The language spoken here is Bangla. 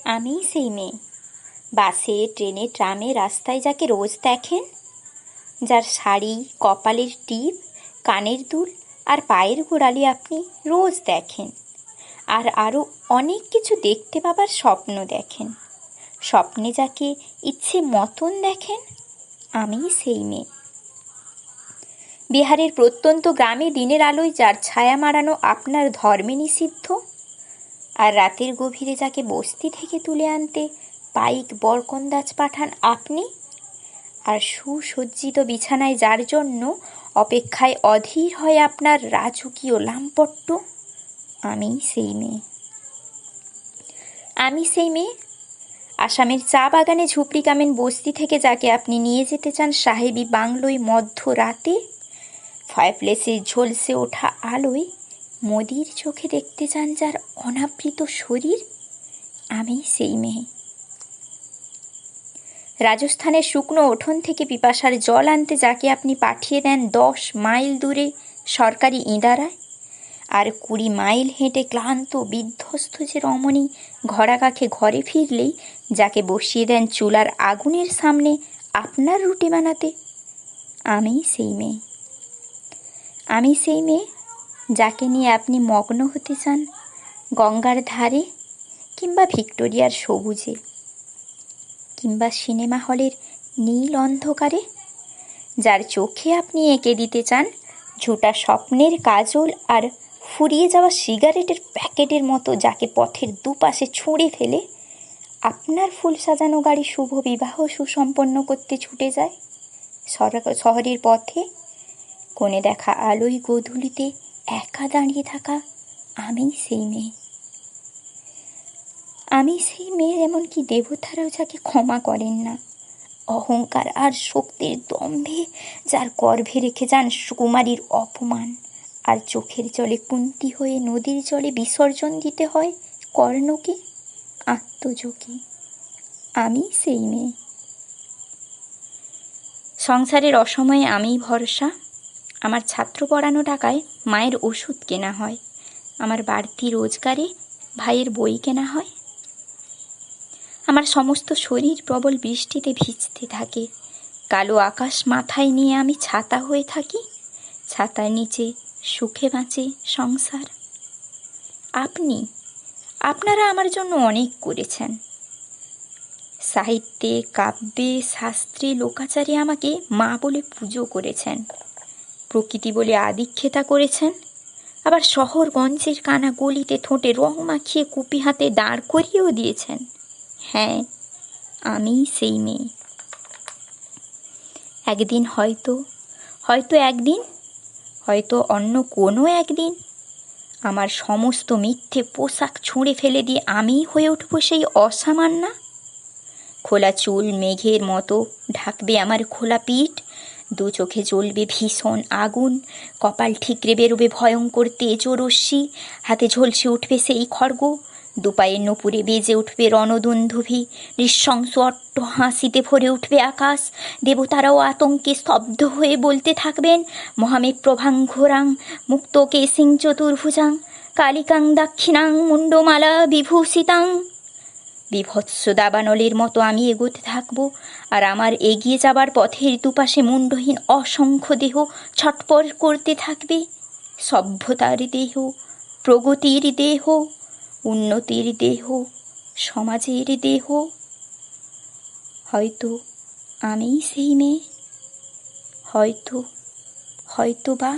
আমিই সেই মেয়ে, বাসে, ট্রেনে, ট্রামে, রাস্তায় যাকে রোজ দেখেন, যার শাড়ি, কপালের টিপ, কানের দুল আর পায়ের গোড়ালি আপনি রোজ দেখেন, আর আরও অনেক কিছু দেখতে পাবার স্বপ্ন দেখেন। স্বপ্নে যাকে ইচ্ছে মতন দেখেন, আমিই সেই মেয়ে। বিহারের প্রত্যন্ত গ্রামে দিনের আলোয় যার ছায়া মাড়ানো আপনার ধর্মে নিষিদ্ধ, আর রাতের গভীরে যাকে বস্তি থেকে তুলে আনতে পাইক বরকন্দাজ পাঠান আপনি, আর সুসজ্জিত বিছানায় যার জন্য অপেক্ষায় অধীর হয় আপনার রাজকীয় লামপট্ট, আমিই সেই মেয়ে। আমি সেই মেয়ে, আসামের চা বাগানে ঝুপড়ি কামেন বস্তি থেকে যাকে আপনি নিয়ে যেতে চান সাহেবি বাংলোয় মধ্যরাতে, ফায়ারপ্লেসের ঝলসে ওঠা আলোয় মোদির চোখে দেখতে চান যার অনাবৃত শরীর, আমি সেই মেয়ে। রাজস্থানের শুকনো উঠোন থেকে পিপাসার জল আনতে যাকে আপনি পাঠিয়ে দেন 10 মাইল দূরে সরকারি ইঁদারায়, আর 20 মাইল হেঁটে ক্লান্ত বিধ্বস্ত যে রমণী ঘরা কাখে ঘরে ফিরলেই যাকে বসিয়ে দেন চুলার আগুনের সামনে আপনার রুটি বানাতে, আমি সেই মেয়ে। আমি সেই মেয়ে যাকে নিয়ে আপনি মগ্ন হতে চান গঙ্গার ধারে, কিংবা ভিক্টোরিয়ার সবুজে, কিংবা সিনেমা হলের নীল অন্ধকারে, যার চোখে আপনি এঁকে দিতে চান ঝোঁটা স্বপ্নের কাজল আর ফুরিয়ে যাওয়া সিগারেটের প্যাকেটের মতো, যাকে পথের দুপাশে ছুঁড়ে ফেলে আপনার ফুল সাজানো গাড়ি শুভ বিবাহ সুসম্পন্ন করতে ছুটে যায় শহরের পথে, কোণে দেখা আলোয় গোধূলিতে একা দাঁড়িয়ে থাকা, আমি সেই মেয়ে। আমি সেই মেয়ে এমনকি দেবতারাও যাকে ক্ষমা করেন না, অহংকার আর শক্তির দম্ভে যার গর্ভে রেখে যান সুকুমারীর অপমান, আর চোখের জলে কুন্তি হয়ে নদীর জলে বিসর্জন দিতে হয় কর্ণকে আত্মযোগে, আমি সেই মেয়ে। সংসারের অসময়ে আমিই ভরসা, আমার ছাত্র পড়ানো টাকায় মায়ের ওষুধ কেনা হয়, আমার বাড়তি রোজগারে ভাইয়ের বই কেনা হয়। আমার সমস্ত শরীর প্রবল বৃষ্টিতে ভিজতে থাকে, কালো আকাশ মাথায় নিয়ে আমি ছাতা হয়ে থাকি, ছাতার নিচে সুখে বাঁচে সংসার। আপনারা আমার জন্য অনেক করেছেন, সাহিত্যে, কাব্যে, শাস্ত্রে, লোকাচারে আমাকে মা বলে পুজো করেছেন, প্রকৃতি বলে আদিক্ষেতা করেছেন, আবার শহরগঞ্জের কানা গলিতে ঠোঁটে রং মাখিয়ে কুপি হাতে দাঁড় করিয়েও দিয়েছেন। হ্যাঁ, আমি সেই মেয়ে। একদিন হয়তো একদিন, হয়তো অন্য কোনো একদিন আমার সমস্ত মিথ্যে পোশাক ছুঁড়ে ফেলে দিয়ে আমিই হয়ে উঠব সেই অসামান্যা। খোলা চুল মেঘের মতো ঢাকবে আমার খোলা পিঠ, দু চোখে জ্বলবে ভীষণ আগুন, কপাল ঠিকরে বেরোবে ভয়ঙ্কর তেজরশ্মি, হাতে ঝলসে উঠবে সেই খড়গ, দুপায়ের নপুরে বেজে উঠবে রণদুন্ধুভি, নৃশংস অট্ট হাসিতে ভরে উঠবে আকাশ, দেবতারাও আতঙ্কে স্তব্ধ হয়ে বলতে থাকবেন মহামেঘ প্রভাঙ্ঘরাং মুক্ত কেশিং চতুর্ভুজাং কালিকাং দাক্ষিণাং মুন্ডমালা বিভূষিতাং। বিভৎস দাবানলের মতো আমি এগোতে থাকব, আর আমার এগিয়ে যাবার পথের দুপাশে মুন্ডহীন অসংখ্য দেহ ছটপট করতে থাকবে। সভ্যতার দেহ, প্রগতির দেহ, উন্নতির দেহ, সমাজের দেহ। হয়তো আমিই সেই মেয়ে, হয়তো বা